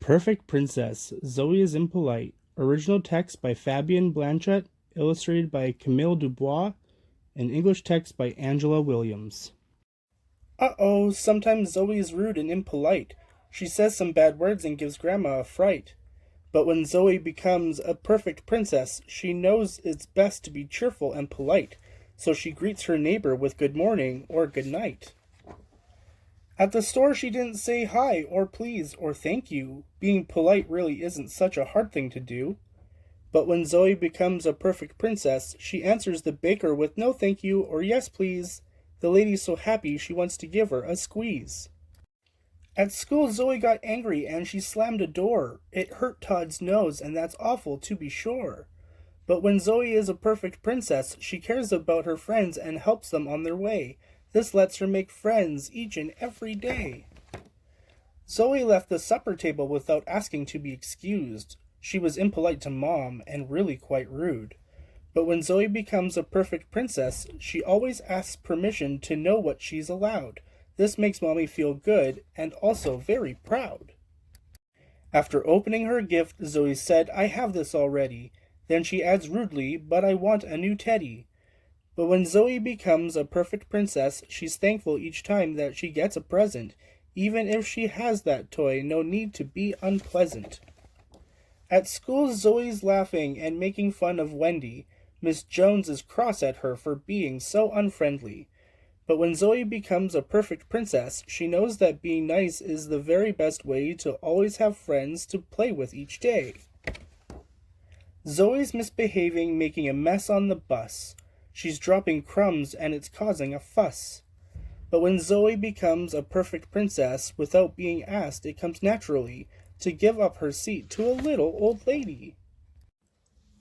Perfect Princess, Zoey is Impolite. Original text by Fabienne Blanchut, illustrated by Camille Dubois, and English text by Angela Williams. Uh-oh, sometimes Zoe is rude and impolite. She says some bad words and gives Grandma a fright. But when Zoe becomes a perfect princess, she knows it's best to be cheerful and polite, so she greets her neighbor with good morning or good night. At the store she didn't say hi or please or thank you. Being polite really isn't such a hard thing to do. But when Zoe becomes a perfect princess, she answers the baker with no thank you or yes please. The lady's so happy she wants to give her a squeeze. At school Zoe got angry and she slammed a door. It hurt Todd's nose and that's awful to be sure. But when Zoe is a perfect princess, she cares about her friends and helps them on their way. This lets her make friends each and every day. Zoe left the supper table without asking to be excused. She was impolite to Mom and really quite rude. But when Zoe becomes a perfect princess, she always asks permission to know what she's allowed. This makes Mommy feel good and also very proud. After opening her gift, Zoe said, "I have this already." Then she adds rudely, "But I want a new teddy." But when Zoe becomes a perfect princess, she's thankful each time that she gets a present. Even if she has that toy, no need to be unpleasant. At school, Zoe's laughing and making fun of Wendy. Miss Jones is cross at her for being so unfriendly. But when Zoe becomes a perfect princess, she knows that being nice is the very best way to always have friends to play with each day. Zoe's misbehaving, making a mess on the bus. She's dropping crumbs and it's causing a fuss. But when Zoe becomes a perfect princess, without being asked, it comes naturally to give up her seat to a little old lady.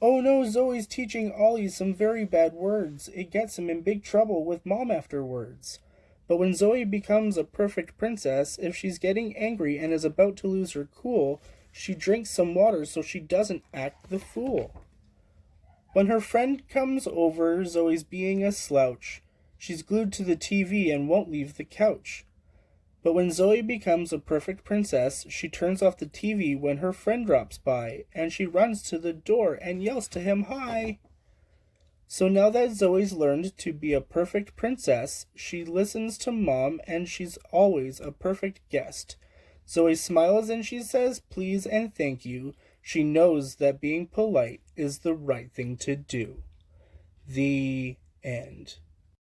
Oh no, Zoe's teaching Ollie some very bad words. It gets him in big trouble with Mom afterwards. But when Zoe becomes a perfect princess, if she's getting angry and is about to lose her cool, she drinks some water so she doesn't act the fool. When her friend comes over, Zoe's being a slouch. She's glued to the TV and won't leave the couch. But when Zoe becomes a perfect princess, she turns off the TV when her friend drops by, and she runs to the door and yells to him, "Hi!" So now that Zoe's learned to be a perfect princess, she listens to Mom and she's always a perfect guest. Zoe smiles and she says please and thank you. She knows that being polite is the right thing to do. The end.